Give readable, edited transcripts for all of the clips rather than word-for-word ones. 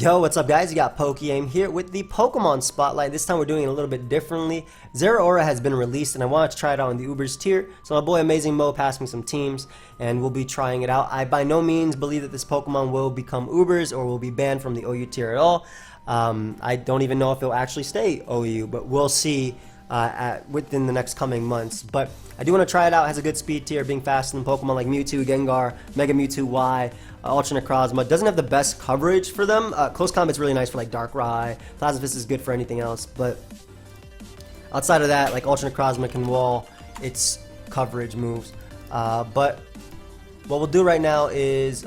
Yo, what's up guys? You got PokeaimMD here with the Pokemon Spotlight. This time we're doing it a little bit differently. Zeraora has been released and I wanted to try it out in the Ubers tier. So my boy Amazing Mo passed me some teams and we'll be trying it out. I by no means believe that this Pokemon will become Ubers or will be banned from the OU tier at all. I don't even know if it'll actually stay OU, but we'll see within the next coming months. But I do want to try it out. It has a good speed tier, being faster than Pokemon like Mewtwo, Gengar, Mega Mewtwo Y, Ultra Necrozma. Doesn't have the best coverage for them. Close Combat's really nice for like Darkrai. Plasma Fist is good for anything else, but outside of that, like Ultra Necrozma can wall its coverage moves. But what we'll do right now is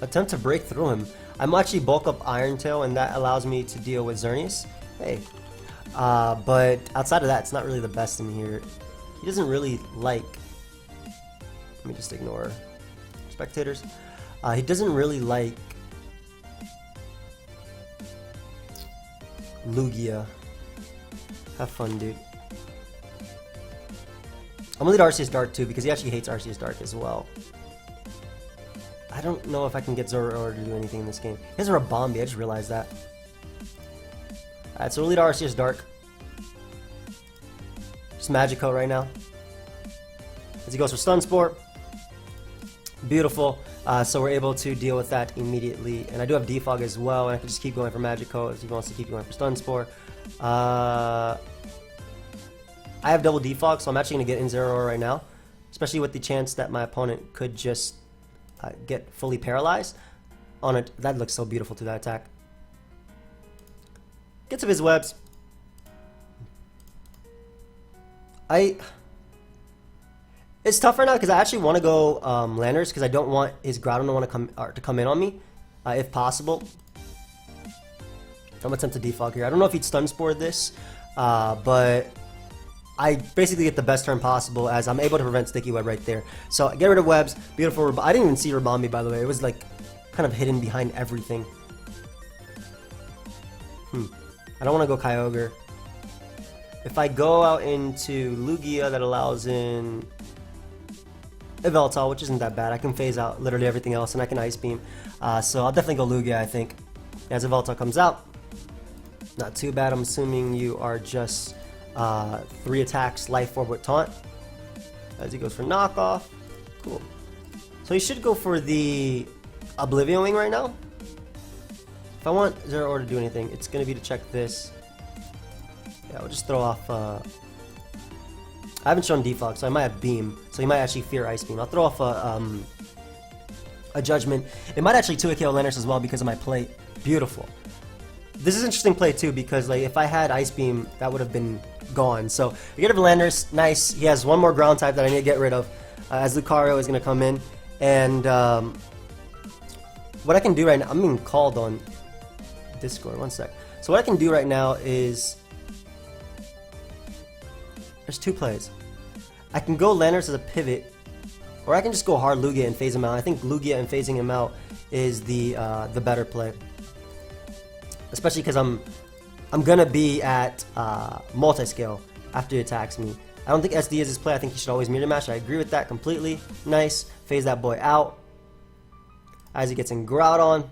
attempt to break through him. I'm actually bulk up Iron Tail, and that allows me to deal with Xerneas. Hey. But outside of that, it's not really the best in here. He doesn't really like... Let me just ignore spectators. He doesn't really like Lugia. Have fun, dude. I'm gonna lead Arceus Dark too, because he actually hates Arceus Dark as well. I don't know if I can get Zeraora to do anything in this game. He has a Rabombi, I just realized that. Alright, so we'll lead Arceus Dark. Just Magic-Coat right now. As he goes for Stun Spore. Beautiful. So we're able to deal with that immediately. And I do have Defog as well, and I can just keep going for Magic-Coat if he wants to keep going for Stun Spore. I have double Defog, so I'm actually going to get in Zeraora right now. Especially with the chance that my opponent could just get fully paralyzed on it. That looks so beautiful to that attack. Gets of his webs. It's tough right now because I actually want to go Landers because I don't want his Groudon to come in on me, if possible. I'm gonna attempt to defog here. I don't know if he'd Stun Spore this, but I basically get the best turn possible as I'm able to prevent Sticky Web right there. So get rid of webs. Beautiful. I didn't even see Rabombi, by the way. It was like kind of hidden behind everything. I don't want to go Kyogre. If I go out into Lugia, that allows in Yveltal, which isn't that bad. I can phase out literally everything else, and I can Ice Beam. So I'll definitely go Lugia, I think. As Yveltal comes out, not too bad. I'm assuming you are just 3 attacks, Life Orb with Taunt. As he goes for Knockoff. Cool. So he should go for the Oblivion Wing right now. If I want Zeraora to do anything, it's going to be to check this. Yeah, we'll just throw off... I haven't shown Defog, so I might have Beam. So he might actually fear Ice Beam. I'll throw off a Judgment. It might actually 2-KO Landers as well because of my play. Beautiful. This is an interesting play too because like if I had Ice Beam, that would have been gone. So we get rid of Landers. Nice. He has one more ground type that I need to get rid of as Lucario is going to come in. And what I can do right now... I'm being called on Discord. One sec. So what I can do right now is... There's 2 plays. I can go Landers as a pivot, or I can just go hard Lugia and phase him out. I think Lugia and phasing him out is the better play, especially because I'm gonna be at multi-scale after he attacks me. I don't think SD is his play. I think he should always Meter Mash. I agree with that completely. Nice. Phase that boy out as he gets in Groudon.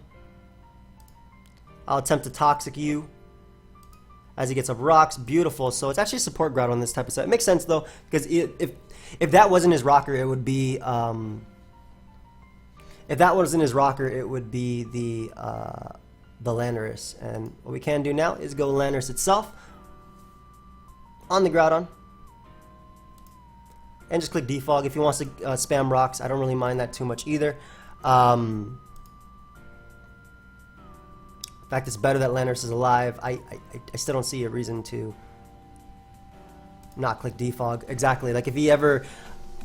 I'll attempt to Toxic you. As he gets up Rocks, beautiful. So it's actually support Groudon on this type of set. It makes sense though, because if that wasn't his rocker, it would be the Landorus. And what we can do now is go Landorus itself on the Groudon, and just click Defog. If he wants to spam Rocks, I don't really mind that too much either. In fact, it's better that Landorus is alive. I still don't see a reason to not click Defog. Exactly. Like if he ever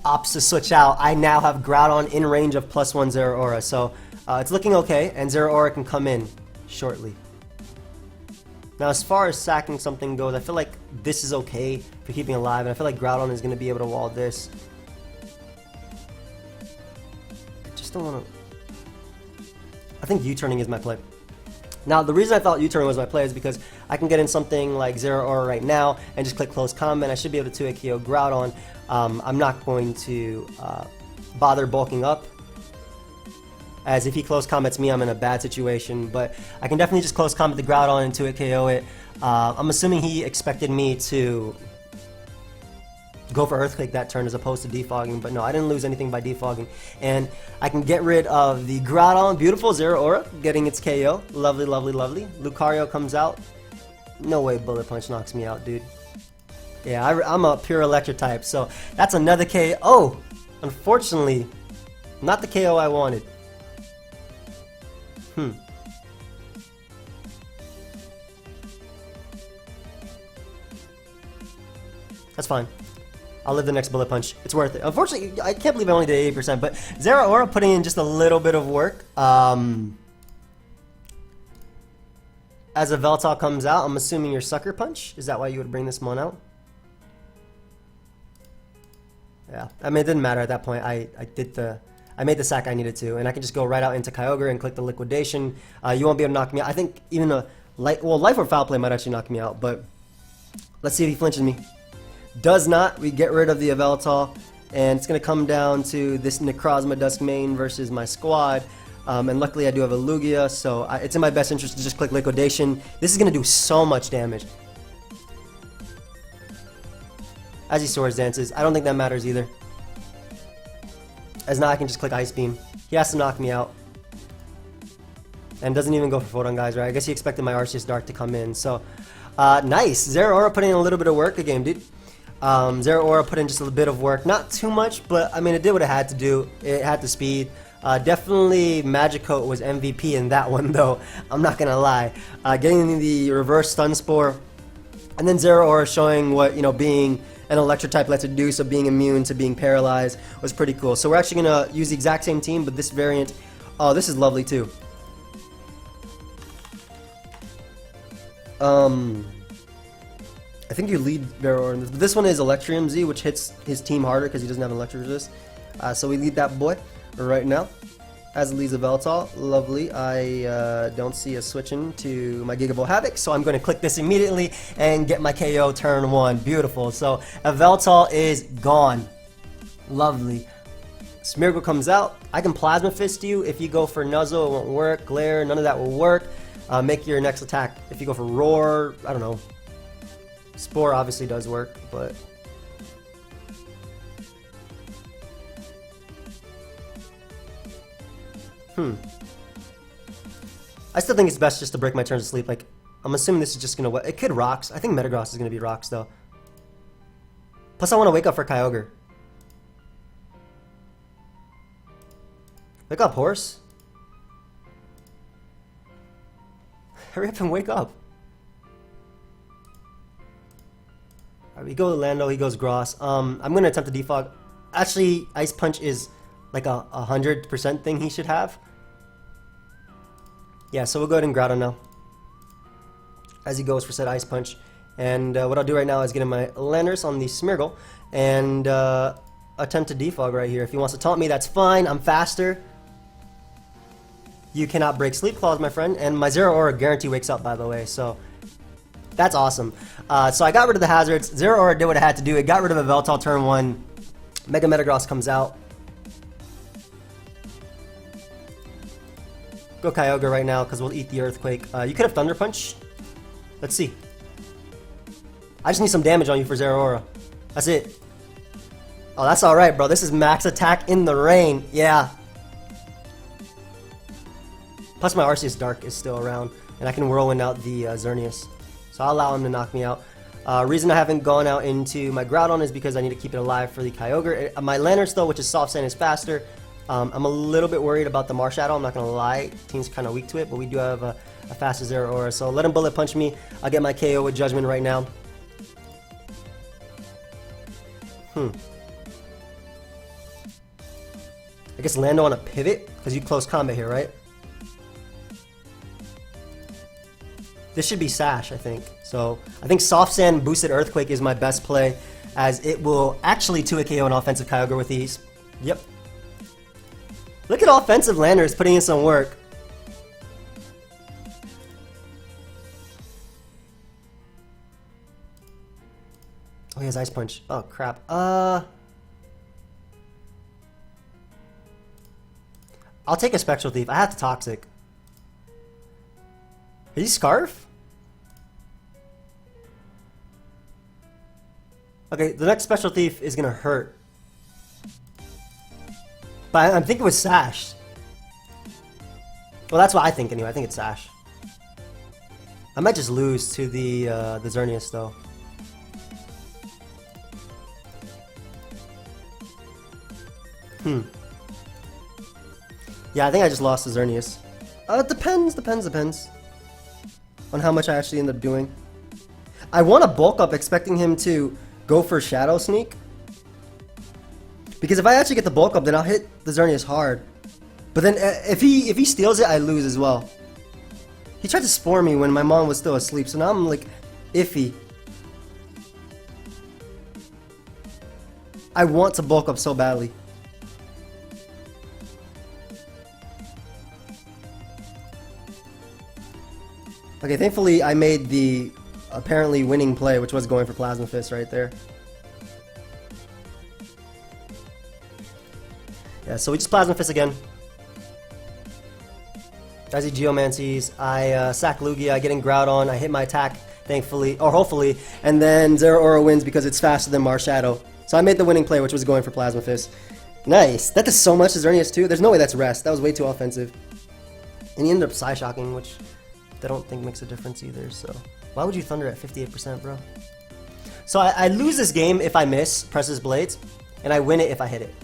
opts to switch out, I now have Groudon in range of +1 Zeraora. So it's looking okay, and Zeraora can come in shortly. Now, as far as sacking something goes, I feel like this is okay for keeping alive, and I feel like Groudon is going to be able to wall this. I just don't want to... I think U-turning is my play. Now, the reason I thought U-turn was my play is because I can get in something like Zeraora right now and just click Close Combat. I should be able to 2-KO Groudon. I'm not going to bother bulking up. as if he close combats me, I'm in a bad situation. But I can definitely just close combat the Groudon into it, KO it. I'm assuming he expected me to go for Earthquake that turn as opposed to defogging, but no, I didn't lose anything by defogging. And I can get rid of the Groudon. Beautiful. Zeraora getting its KO. Lovely, lovely, lovely. Lucario comes out. No way Bullet Punch knocks me out, dude. Yeah, I'm a pure electric type, so that's another KO. Oh, unfortunately, not the KO I wanted. That's fine. I'll live the next Bullet Punch. It's worth it. Unfortunately, I can't believe I only did 80%, but Zeraora putting in just a little bit of work. As a Veltal comes out, I'm assuming your Sucker Punch. Is that why you would bring this mon out? Yeah, I mean, it didn't matter at that point. I made the sack I needed to, and I can just go right out into Kyogre and click the Liquidation. You won't be able to knock me out. I think even a Life or Foul Play might actually knock me out, but let's see if he flinches me. Does not. We get rid of the Yveltal, and it's going to come down to this Necrozma Duskmane versus my squad. And luckily I do have a Lugia, so it's in my best interest to just click Liquidation. This is going to do so much damage. As he Swords Dances, I don't think that matters either. As now I can just click Ice Beam. He has to knock me out. And doesn't even go for Photon Guys, right? I guess he expected my Arceus Dark to come in. So, nice. Zeraora putting in a little bit of work again, dude. Zeraora put in just a little bit of work. Not too much, but I mean, it did what it had to do. It had the speed. Definitely Magicoat was MVP in that one, though. I'm not going to lie. Getting the reverse Stun Spore. And then Zeraora showing what, being an electric type lets it do, so being immune to being paralyzed was pretty cool. So we're actually going to use the exact same team, but this variant, oh, this is lovely too. I think you lead Zeraora in this, but this one is Electrium Z, which hits his team harder because he doesn't have an electric resist. So we lead that boy right now. As leads a Veltal, lovely. I don't see a switching to my Gigable Havoc, so I'm going to click this immediately and get my KO turn 1. Beautiful. So a Veltal is gone. Lovely. Smeargle comes out. I can Plasma Fist you. If you go for Nuzzle, it won't work. Glare, none of that will work. Make your next attack. If you go for Roar, I don't know. Spore obviously does work, but... I still think it's best just to break my turns to sleep. Like, I'm assuming this is just gonna... It could Rocks. I think Metagross is gonna be Rocks, though. Plus, I want to wake up for Kyogre. Wake up, horse. Hurry up and wake up. Alright, we go to Lando, he goes Gross. I'm gonna attempt to defog. Actually, Ice Punch is like a 100% thing he should have. Yeah, so we'll go ahead and Groudon now. As he goes for said Ice Punch. And what I'll do right now is get in my Landorus on the Smeargle and attempt to defog right here. If he wants to taunt me, that's fine. I'm faster. You cannot break Sleep Claws, my friend. And my Zeraora guarantee wakes up, by the way, so that's awesome. So I got rid of the hazards. Zeraora did what it had to do. It got rid of a Veltal turn 1. Mega Metagross comes out. Go Kyogre right now because we'll eat the Earthquake. You could have Thunder Punch. Let's see. I just need some damage on you for Zeraora. That's it. Oh, that's alright, bro. This is max attack in the rain. Yeah. Plus my Arceus Dark is still around. And I can Whirlwind out the Xerneas. So I'll allow him to knock me out. Reason I haven't gone out into my Groudon is because I need to keep it alive for the Kyogre. My Landorus, though, which is Soft Sand, is faster. I'm a little bit worried about the Marshadow, I'm not going to lie. Team's kind of weak to it, but we do have a faster Zeraora. So let him Bullet Punch me. I'll get my KO with Judgment right now. I guess Lando on a pivot, because you close combat here, right? This should be Sash, I think. So I think Soft Sand Boosted Earthquake is my best play, as it will actually 2-hit KO an offensive Kyogre with ease. Yep. Look at offensive Landorus putting in some work. Oh, he has Ice Punch. Oh, crap. I'll take a Spectral Thief. I have to Toxic. Is he Scarf? Okay, the next Special Thief is gonna hurt. But I'm thinking it was Sash. Well, that's what I think anyway. I think it's Sash. I might just lose to the Xerneas though. Yeah, I think I just lost to Xerneas. It depends on how much I actually end up doing. I want to bulk up expecting him to go for Shadow Sneak. Because if I actually get the bulk up, then I'll hit the Xerneas hard. But then if he steals it, I lose as well. He tried to Spore me when my mom was still asleep, so now I'm like iffy. I want to bulk up so badly. Okay, thankfully I made the apparently winning play, which was going for Plasma Fist right there. Yeah, so we just Plasma Fist again. As he Geomancies, I sack Lugia, getting Groudon, I hit my attack, thankfully, or hopefully, and then Zeraora wins because it's faster than Marshadow. So I made the winning play, which was going for Plasma Fist. Nice! That does so much to Xerneas too. There's no way that's Rest. That was way too offensive. And he ended up Psyshocking, which I don't think makes a difference either, so... Why would you Thunder at 58%, bro? So I lose this game if I miss Precious Blades, and I win it if I hit it.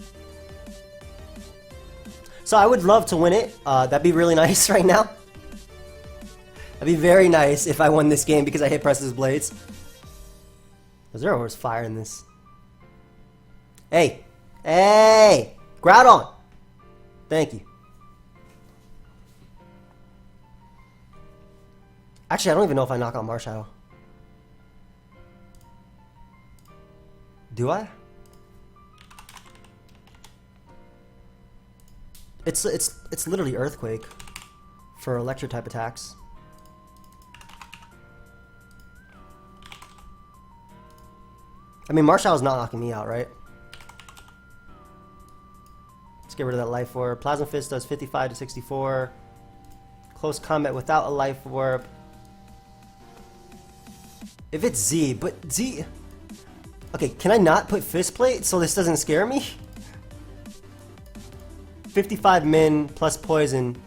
So I would love to win it. That'd be really nice right now. That'd be very nice if I won this game because I hit Precious Blades. Zeraora's fire in this. Hey! Hey! Groudon! Thank you. Actually, I don't even know if I knock out Marshadow. Do I? It's literally Earthquake for electric type attacks. I mean, Marshall's not knocking me out, right? Let's get rid of that Life Orb. Plasma Fist does 55 to 64. Close combat without a Life Orb. If it's Z, but Z... Okay, can I not put Fist Plate so this doesn't scare me? 55 min plus poison.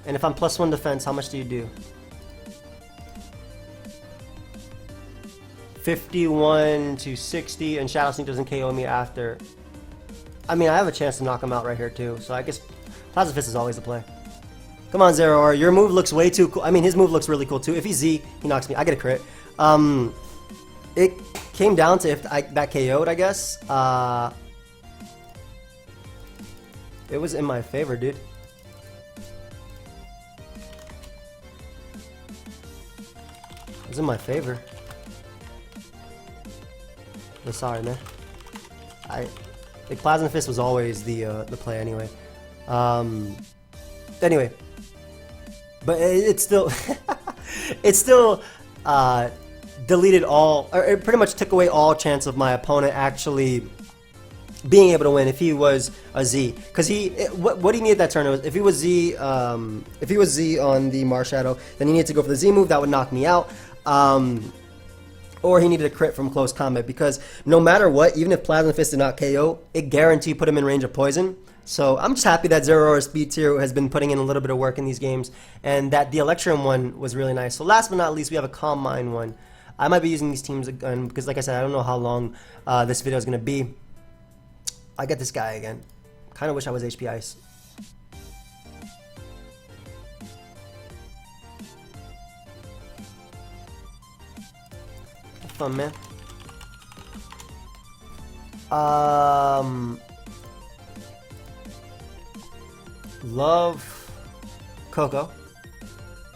And if I'm +1 defense, how much do you do? 51 to 60, and Shadow Sneak doesn't KO me after. I mean, I have a chance to knock him out right here too, so I guess Plasma Fist is always the play. Come on, Zeraora, your move looks way too cool. I mean, his move looks really cool too. If he's Z, he knocks me. I get a crit. It came down to if I got KO'd, I guess. It was in my favor, dude. It was in my favor. I'm sorry, man. Like Plasma Fist was always the play anyway. Anyway, but it's still it's still deleted all, or it pretty much took away all chance of my opponent actually being able to win if he was a Z, because what he needed that turn was if he was Z on the Marshadow, then he needed to go for the Z move that would knock me out, or he needed a crit from close combat, because no matter what, even if Plasma Fist did not KO, it guaranteed put him in range of poison. So I'm just happy that Zeraora Speed Tier has been putting in a little bit of work in these games, and that the Electrum one was really nice. So last but not least, we have a Calm Mind one. I might be using these teams again because, like I said, I don't know how long this video is going to be. I get this guy again. Kind of wish I was HP Ice. Have fun, man. Love Coco.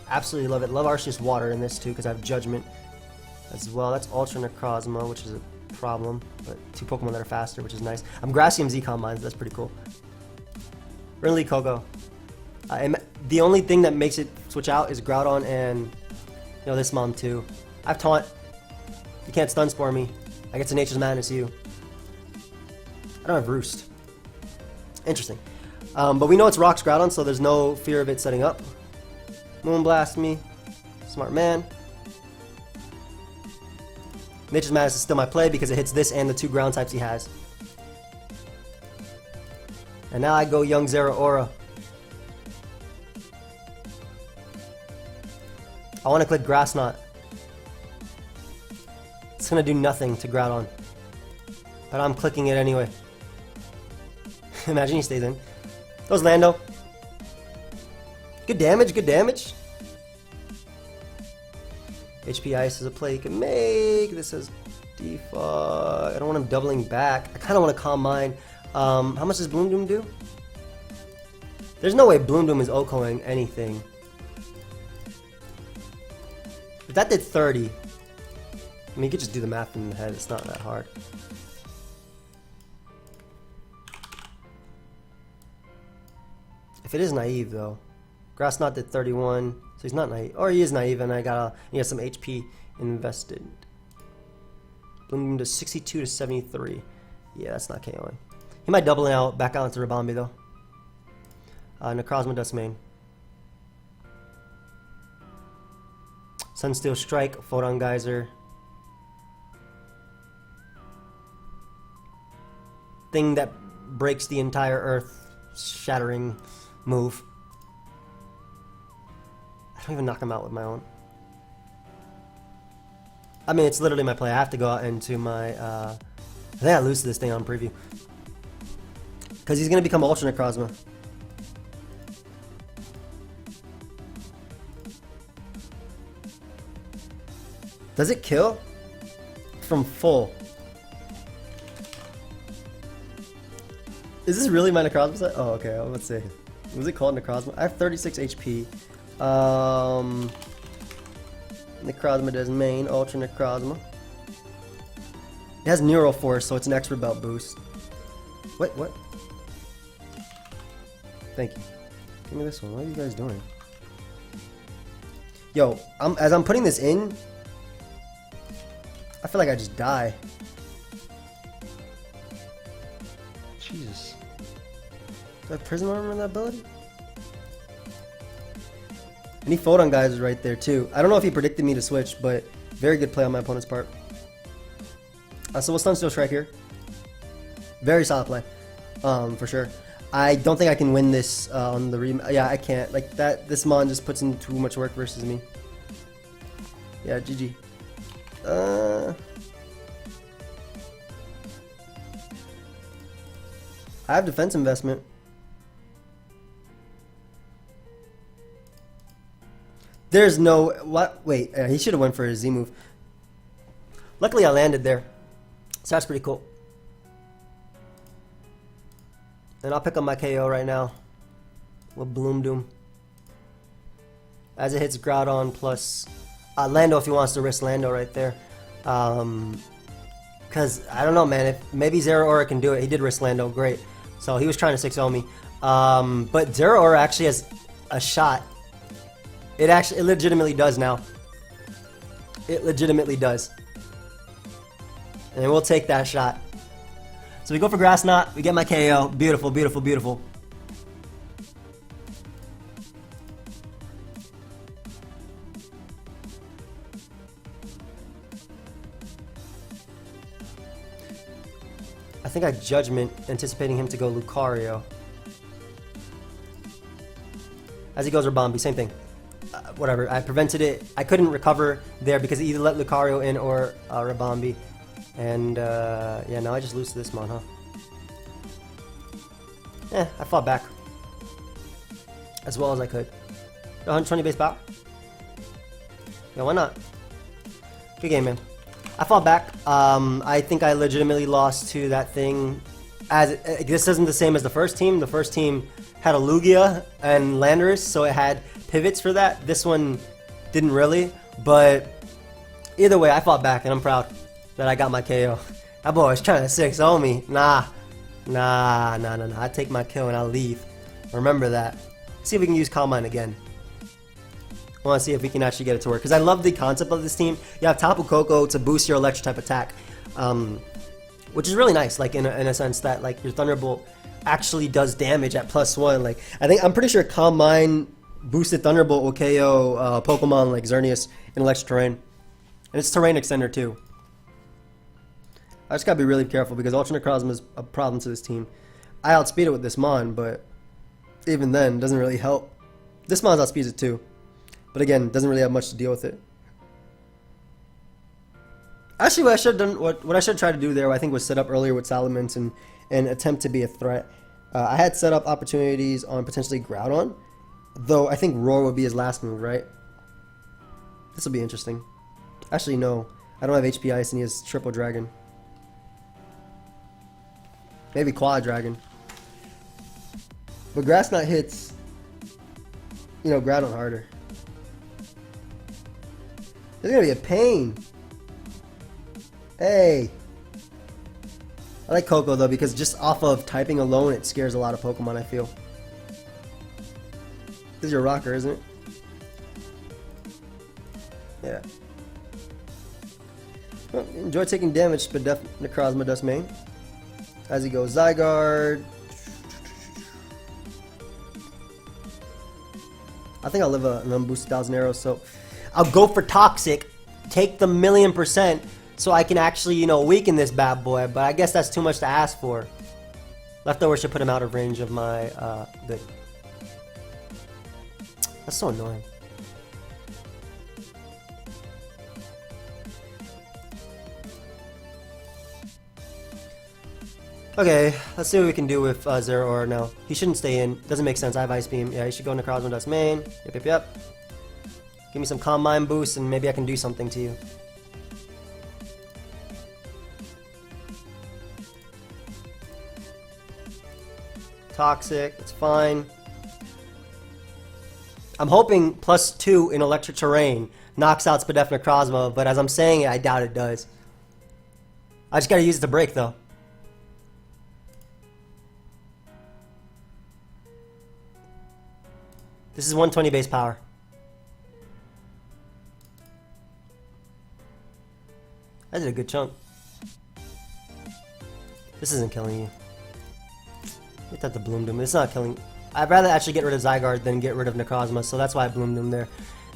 Absolutely love it. Love Arceus Water in this too because I have Judgment as well. That's Ultra Necrozma, which is a problem, but two Pokemon that are faster, which is nice. I'm Gracium Z Combines. That's pretty cool. Really Coco. The only thing that makes it switch out is Groudon and this Mom too. I have Taunt. You can't Stun Spore me. I get to Nature's Madness you. I don't have Roost. Interesting. But we know it's Rocks Groudon, so there's no fear of it setting up. Moonblast me. Smart man. Nature's Madness is still my play because it hits this and the 2 ground types he has. And now I go young Zeraora. I want to click Grass Knot. It's going to do nothing to Groudon. But I'm clicking it anyway. Imagine he stays in. Goes Lando. Good damage, good damage. HP Ice is a play you can make. This says defog. I don't want him doubling back. I kind of want to Calm Mind. How much does Bloom Doom do? There's no way Bloom Doom is OHKOing anything. If that did 30, I mean, you could just do the math in the head. It's not that hard. If it is naive, though. Grass Knot did 31, so he's not naive. Or he is naive, and he has some HP invested. Bloom Doom does 62 to 73. Yeah, that's not KOing. He might double out, back out into Rabambi, though. Necrozma Dust Main. Sunsteel Strike, Photon Geyser. Thing that breaks the entire earth, shattering move. I don't even knock him out with my own. I mean, it's literally my play. I have to go out into my... I think I lose to this thing on preview. Because he's going to become Ultra Necrozma. Does it kill? From full. Is this really my Necrozma set? Oh, okay. Let's see. Was it called Necrozma? I have 36 HP. Necrozma does main. Ultra Necrozma. It has Neural Force, so it's an extra belt boost. Wait, what? Thank you. Give me this one. What are you guys doing? Yo, as I'm putting this in, I feel like I just die. Jesus. Do I have Prism Armor in that ability? Any Photon guys is right there too. I don't know if he predicted me to switch, but very good play on my opponent's part. So we'll Sunsteel Strike here. Very solid play, for sure. I don't think I can win this on the yeah, I can't. Like that, this Mon just puts in too much work versus me. Yeah, GG. I have defense investment. There's no what? Wait, he should have went for his Z move. Luckily, I landed there, so that's pretty cool. And I'll pick up my KO right now with Bloom Doom. As it hits Groudon plus Lando if he wants to risk Lando right there. Because, I don't know, man. If maybe Zeraora can do it. He did risk Lando. Great. So he was trying to 6-0 me. But Zeraora actually has a shot. It legitimately does now. It legitimately does. And we'll take that shot. So we go for Grass Knot, we get my KO. Beautiful, beautiful, beautiful. I think I Judgment, anticipating him to go Lucario. As he goes Rabambi, same thing. Whatever, I prevented it. I couldn't recover there because he either let Lucario in or Rabambi. And, yeah, now I just lose to this Mon, huh? I fought back. As well as I could. 120 base power? Yeah, why not? Good game, man. I fought back. I think I legitimately lost to that thing. This isn't the same as the first team. The first team had a Lugia and Landorus, so it had pivots for that. This one didn't really, but either way, I fought back, and I'm proud that I got my KO. That boy was trying to 6-0 me. Nah. I take my kill and I'll leave. Remember that. See if we can use Calm Mind again. I want to see if we can actually get it to work. Because I love the concept of this team. You have Tapu Koko to boost your electric type attack. Which is really nice, like in a sense that like your Thunderbolt actually does damage at +1. Like I'm pretty sure Calm Mind boosted Thunderbolt will KO Pokemon like Xerneas in electric terrain, and it's terrain extender too. I just gotta be really careful because Ultra Necrozma is a problem to this team. I outspeed it with this Mon, but even then, doesn't really help. This Mon outspeeds it too, but again, doesn't really have much to deal with it. Actually, what I should have done, what I should try to do there, I think, was set up earlier with Salamence and attempt to be a threat. I had set up opportunities on potentially Groudon, though I think Roar would be his last move, right? This will be interesting. Actually, no, I don't have HP Ice and he has Triple Dragon. Maybe Quad Dragon. But Grass Knot hits, you know, Groudon harder. This is gonna be a pain. Hey. I like Coco though because just off of typing alone it scares a lot of Pokemon, I feel. This is your rocker, isn't it? Yeah. Well, enjoy taking damage, but Necrozma Dust Main. As he goes, Zygarde. I think I'll live an unboosted 1,000 arrows, so I'll go for Toxic, take the 1,000,000%, so I can actually, you know, weaken this bad boy, but I guess that's too much to ask for. Leftover should put him out of range of my, good. That's so annoying. Okay, let's see what we can do with Zeraora now. He shouldn't stay in. Doesn't make sense. I have Ice Beam. Yeah, he should go Necrozma Dust Main. Yep. Give me some Calm Mind boost and maybe I can do something to you. Toxic, it's fine. I'm hoping +2 in electric terrain knocks out Spadef Necrozma, but as I'm saying it, I doubt it does. I just gotta use it to break though. This is 120 base power. I did a good chunk. This isn't killing you. Get that to Bloom Doom. It's not killing. I'd rather actually get rid of Zygarde than get rid of Necrozma, so that's why I Bloom Doom there.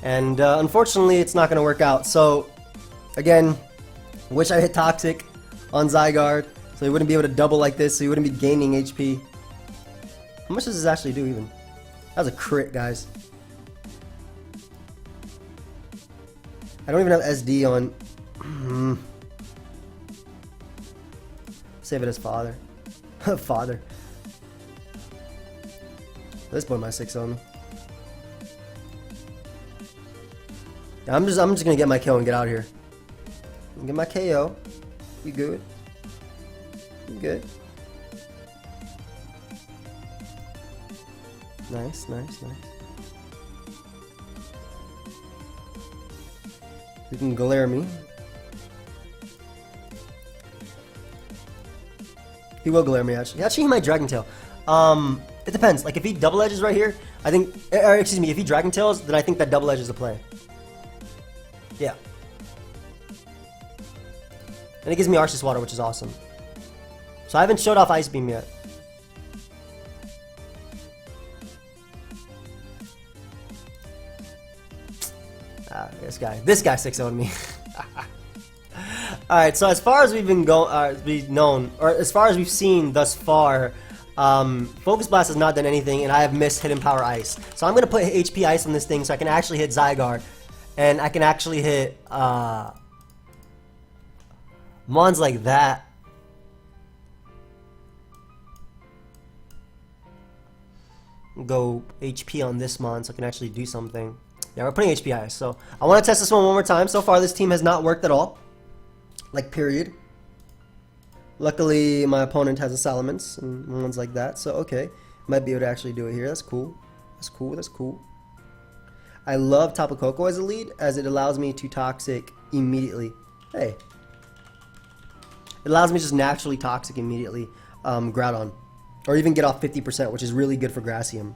And unfortunately, it's not going to work out. So, again, wish I hit Toxic on Zygarde, so he wouldn't be able to double like this, so he wouldn't be gaining HP. How much does this actually do, even? That was a crit, guys. I don't even have SD on. Save it as father. Father. This boy might 6 on me. Yeah, I'm just gonna get my kill and get out of here. Get my KO. You good? You good? Nice. You can glare me. He will glare me, actually. Actually, he might Dragon Tail. It depends. Like, if he double edges right here, I think, or excuse me, if he Dragon Tails, then I think that double edge is the play. Yeah. And it gives me Arceus Water, which is awesome. So I haven't showed off Ice Beam yet. This guy 6-0'd me. Alright, so as far as we've been as far as we've seen thus far, Focus Blast has not done anything, and I have missed Hidden Power Ice. So I'm going to put HP Ice on this thing so I can actually hit Zygarde, and I can actually hit Mons like that. Go HP on this Mon so I can actually do something. Yeah, we're putting HP Ice, so I want to test this one more time. So far, this team has not worked at all. Like, period. Luckily, my opponent has a Salamence and ones like that, so okay. Might be able to actually do it here. That's cool. That's cool. I love Tapu Koko as a lead, as it allows me to Toxic immediately. Hey. It allows me to just naturally Toxic immediately Groudon. Or even get off 50%, which is really good for Grassium.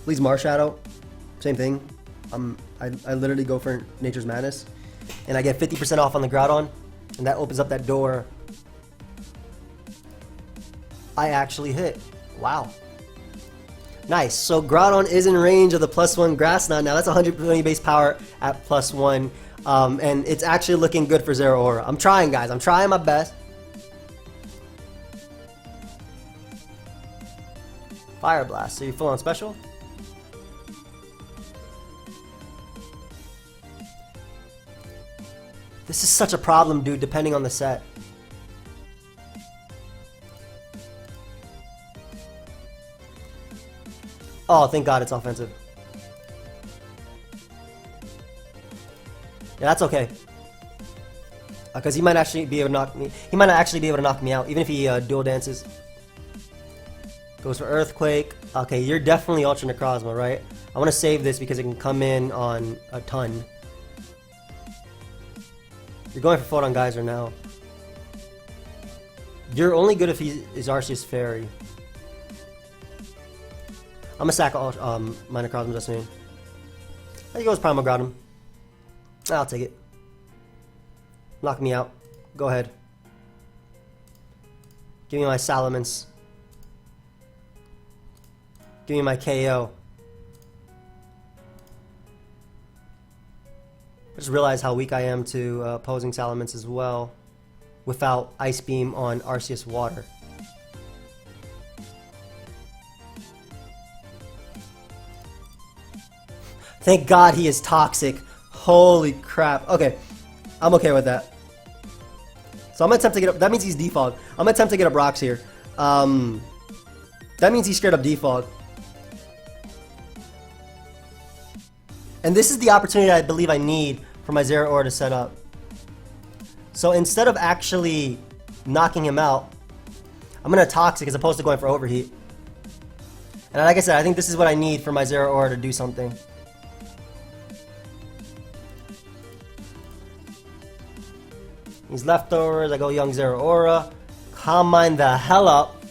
Please Marshadow. Same thing. I literally go for Nature's Madness. And I get 50% off on the Groudon. And that opens up that door I actually hit. Wow. Nice. So Groudon is in range of the +1 Grass Knot. Now that's 120 base power at +1. And it's actually looking good for Zeraora. I'm trying, guys. I'm trying my best. Fire Blast. So you're full on special? This is such a problem, dude, depending on the set. Oh, thank God it's offensive. Yeah, that's okay. Because he might actually be able to knock me. He might not actually be able to knock me out, even if he dual dances. Goes for Earthquake. Okay, you're definitely Ultra Necrozma, right? I want to save this because it can come in on a ton. You're going for Photon Geyser now. You're only good if he is Arceus Fairy. I'm gonna sack my Necrozma just name. There you go, Primal Groudon. I'll take it. Knock me out. Go ahead. Give me my Salamence. Give me my KO. I just realized how weak I am to opposing Salamence as well without Ice Beam on Arceus Water. Thank God he is toxic. Holy crap. Okay, I'm okay with that. So I'm gonna attempt to get up. That means he's defog. I'm gonna attempt to get up rocks here. That means he's straight up defog. And this is the opportunity I believe I need for my Zeraora to set up. So instead of actually knocking him out, I'm gonna Toxic as opposed to going for Overheat. And like I said, I think this is what I need for my Zeraora to do something. These leftovers, I go young Zeraora. Calm Mind the hell up.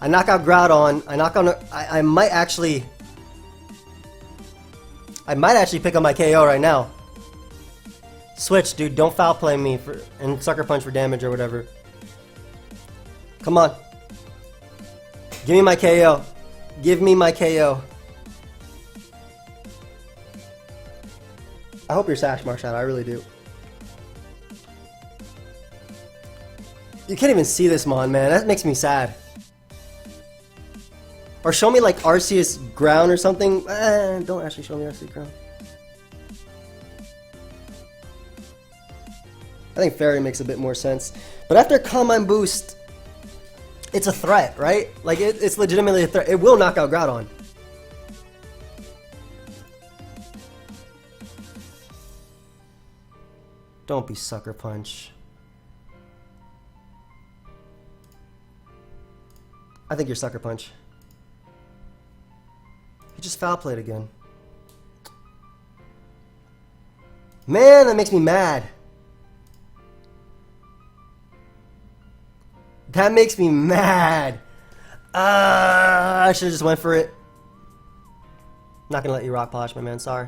I knock out Groudon. I knock on. I might actually pick up my KO right now. Switch, dude. Don't foul play me and Sucker Punch for damage or whatever. Come on. Give me my KO. Give me my KO. I hope you're Sash Marshadow. I really do. You can't even see this Mon, man. That makes me sad. Or show me like Arceus Ground or something. Don't actually show me Arceus Ground. I think Fairy makes a bit more sense. But after Calm Mind Boost, it's a threat, right? Like, it's legitimately a threat. It will knock out Groudon. Don't be Sucker Punch. I think you're Sucker Punch. He just foul played again. Man, that makes me mad. That makes me mad. I should have just went for it. Not gonna let you Rock Polish, my man. Sorry.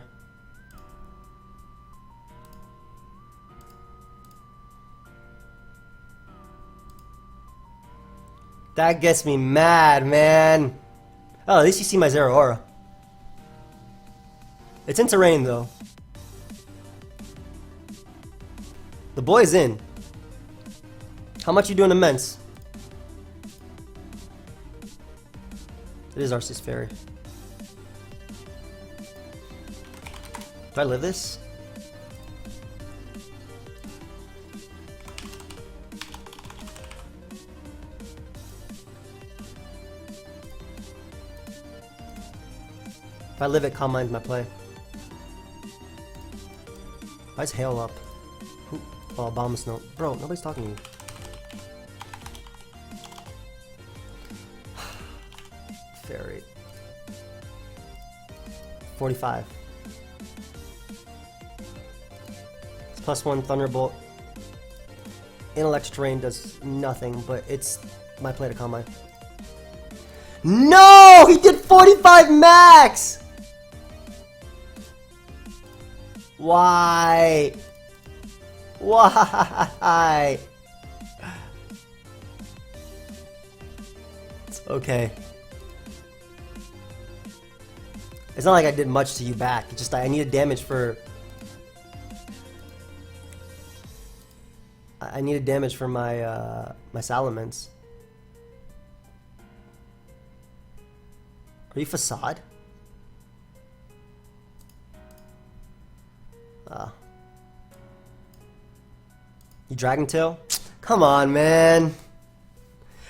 That gets me mad, man. Oh, at least you see my Zeraora. It's in terrain, though. The boy's in. How much you doing immense? It is Arceus Fairy. Do I live this? If I live it, Calm Mind's my play. Why is Hail up? Oh, Bomb Snow. Bro, nobody's talking to you. Fairy. 45. It's +1 Thunderbolt. Intellect Terrain does nothing, but it's my play to Calm Mind. No! He did 45 max! Why? Why? Okay. It's not like I did much to you back. It's just I needed damage for... I needed damage for my my Salamence. Are you Facade? You Dragon Tail? Come on, man.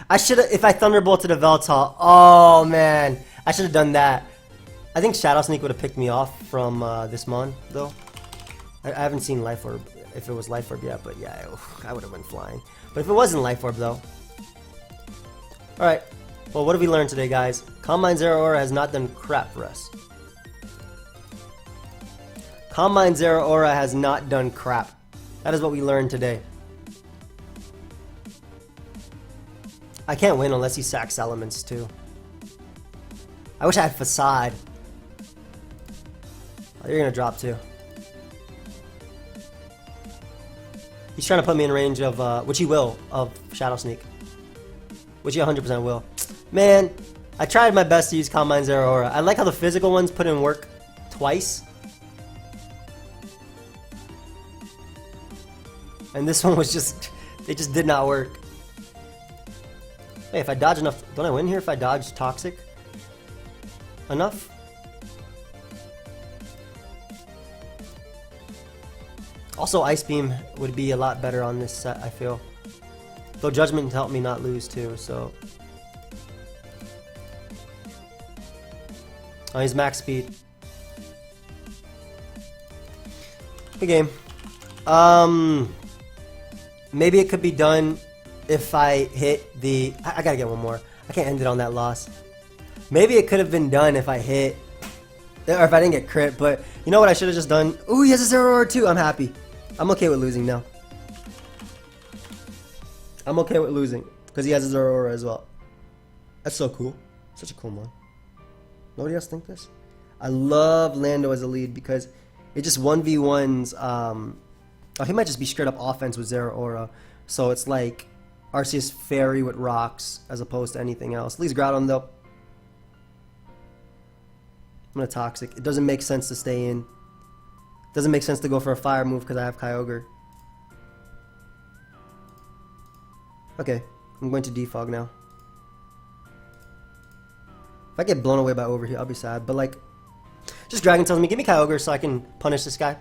I should have, if I Thunderbolted a Veltal. Oh, man. I should have done that. I think Shadow Sneak would have picked me off from this Mon, though. I haven't seen Life Orb, if it was Life Orb yet, but yeah, I would have went flying. But if it wasn't Life Orb, though. Alright. Well, what have we learned today, guys? Combine Zeraora has not done crap for us. Combine Zeraora has not done crap. That is what we learned today. I can't win unless he sacks Elements, too. I wish I had Facade. Oh, you're gonna drop, too. He's trying to put me in range of, which he will, of Shadow Sneak. Which he 100% will. Man, I tried my best to use Combine Zeraora. I like how the physical ones put in work twice. And this one was just, they just did not work. Hey, if I dodge enough, don't I win here if I dodge Toxic enough? Also, Ice Beam would be a lot better on this set, I feel. Though Judgment helped me not lose too, so. Oh, he's max speed. Good game. Maybe it could be done if I hit the... I gotta get one more. I can't end it on that loss. Maybe it could have been done if I hit... Or if I didn't get crit, but you know what I should have just done? Ooh, he has a Zeraora too. I'm happy. I'm okay with losing now. I'm okay with losing because he has a Zeraora as well. That's so cool. Such a cool one. Nobody else think this? I love Lando as a lead because it just 1v1s. Oh, he might just be straight up offense with Zeraora. So it's like Arceus Fairy with rocks as opposed to anything else. At least Groudon though. I'm gonna Toxic. It doesn't make sense to stay in. Doesn't make sense to go for a fire move because I have Kyogre. Okay, I'm going to defog now. If I get blown away by Overheat, I'll be sad. But like, just Dragon tells me, give me Kyogre so I can punish this guy.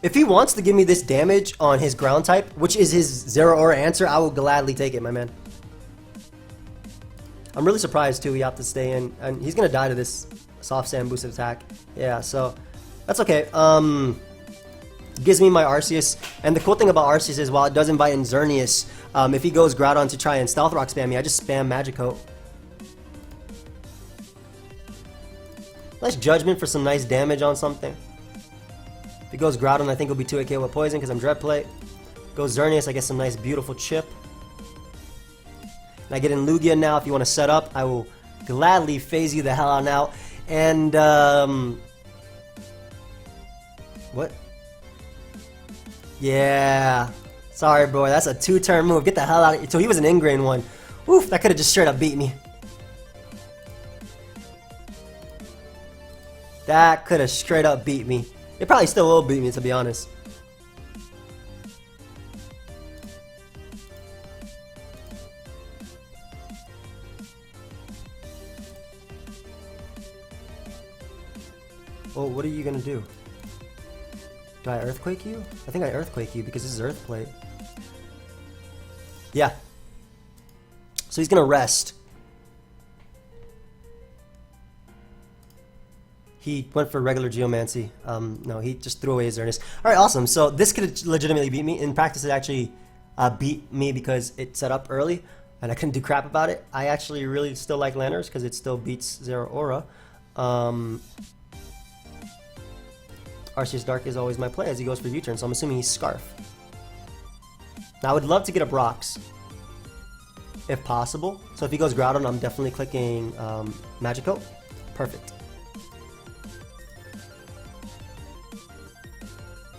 If he wants to give me this damage on his ground type, which is his Zeraora answer, I will gladly take it, my man. I'm really surprised too he opted to stay in, and he's gonna die to this soft sand boosted attack. Yeah, so that's okay. Gives me my Arceus, and the cool thing about Arceus is while it does invite in Xerneas, if he goes Groudon to try and Stealth Rock spam me, I just spam Magikarp. Nice Judgment for some nice damage on something. If he goes Groudon, I think it'll be 2 AK with Poison because I'm Dread Plate. Goes Xerneas, I get some nice beautiful chip. And I get in Lugia now. If you want to set up, I will gladly phase you the hell on out. And, what? Yeah. Sorry, bro. That's a 2-turn move. Get the hell out of here. So he was an Ingrain one. Oof, that could have just straight up beat me. That could have straight up beat me. It probably still will beat me, to be honest. Well, what are you gonna do? Do I Earthquake you? I think I Earthquake you because this is Earth Plate. Yeah. So he's gonna rest. He went for regular Geomancy. No, he just threw away his Xerneas. Alright, awesome. So this could legitimately beat me. In practice, it actually beat me because it set up early and I couldn't do crap about it. I actually really still like Landers because it still beats Zeraora. Arceus Dark is always my play as he goes for U-turn, so I'm assuming he's Scarf. Now I would love to get a Brox, if possible. So if he goes Groudon, I'm definitely clicking Magikarp. Perfect.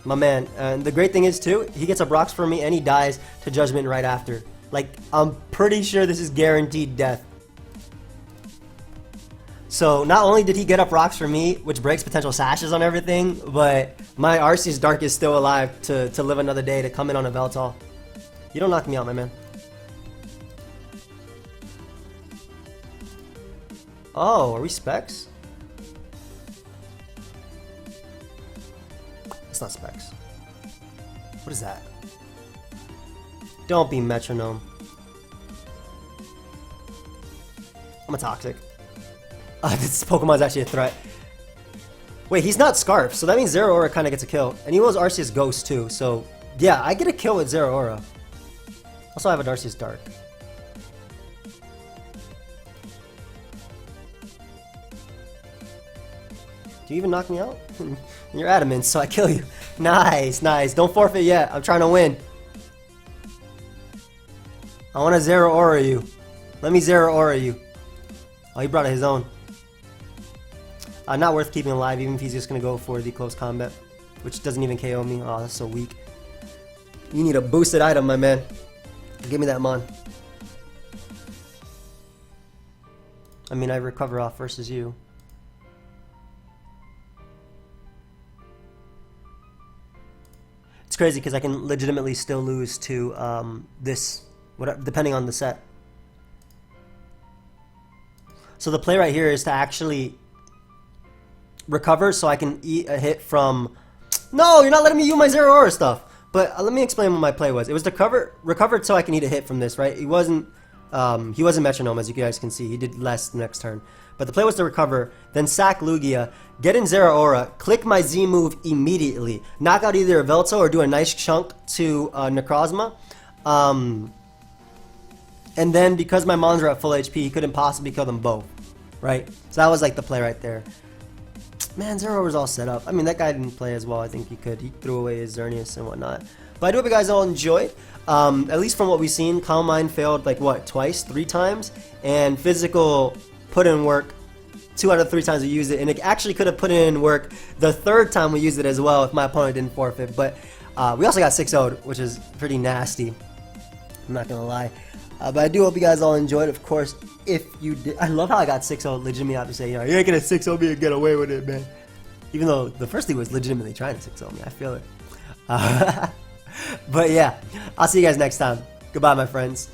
My man, and the great thing is too, he gets a Brox for me and he dies to Judgment right after. Like, I'm pretty sure this is guaranteed death. So not only did he get up rocks for me, which breaks potential sashes on everything, but my Arceus Dark is still alive to live another day, to come in on a Veltal. You don't knock me out, my man. Oh, are we specs? It's not specs. What is that? Don't be metronome. I'm a toxic. This Pokemon's actually a threat. Wait, he's not Scarf, so that means Zeraora kind of gets a kill. And he was Arceus Ghost too, so yeah, I get a kill with Zeraora. Also, I have an Arceus Dark. Do you even knock me out? You're adamant, so I kill you. Nice, nice. Don't forfeit yet. I'm trying to win. I want to Zeraora you. Let me Zeraora you. Oh, he brought his own. Not worth keeping alive, even if he's just going to go for the close combat, which doesn't even KO me. Oh, that's so weak. You need a boosted item, my man. Give me that Mon. I mean, I recover off versus you. It's crazy because I can legitimately still lose to this, depending on the set. So the play right here is to actually recover so I can eat a hit from... No, you're not letting me use my Zeraora stuff. But let me explain what my play was. It was to recovered so I can eat a hit from this, right? He wasn't metronome, as you guys can see. He did less the next turn. But the play was to recover, then sack Lugia, get in Zeraora, click my Z move immediately, knock out either a Velto or do a nice chunk to Necrozma. And then because my Mons are at full HP, he couldn't possibly kill them both, right? So that was like the play right there. Man, Zeraora was all set up. I mean, that guy didn't play as well. I think he could. He threw away his Xerneas and whatnot. But I do hope you guys all enjoyed. At least from what we've seen, Calm Mind failed like what, twice, 3 times, and Physical put in work 2 out of 3 times we used it, and it actually could have put in work the 3rd time we used it as well if my opponent didn't forfeit. But we also got 6-0'd, which is pretty nasty. I'm not gonna lie. But I do hope you guys all enjoyed. Of course, if you did, I love how I got 6-0 legitimately out to say, you know, you ain't gonna 6-0 me and get away with it, man. Even though the first league was legitimately trying to 6-0 me, I feel it. But yeah, I'll see you guys next time. Goodbye, my friends.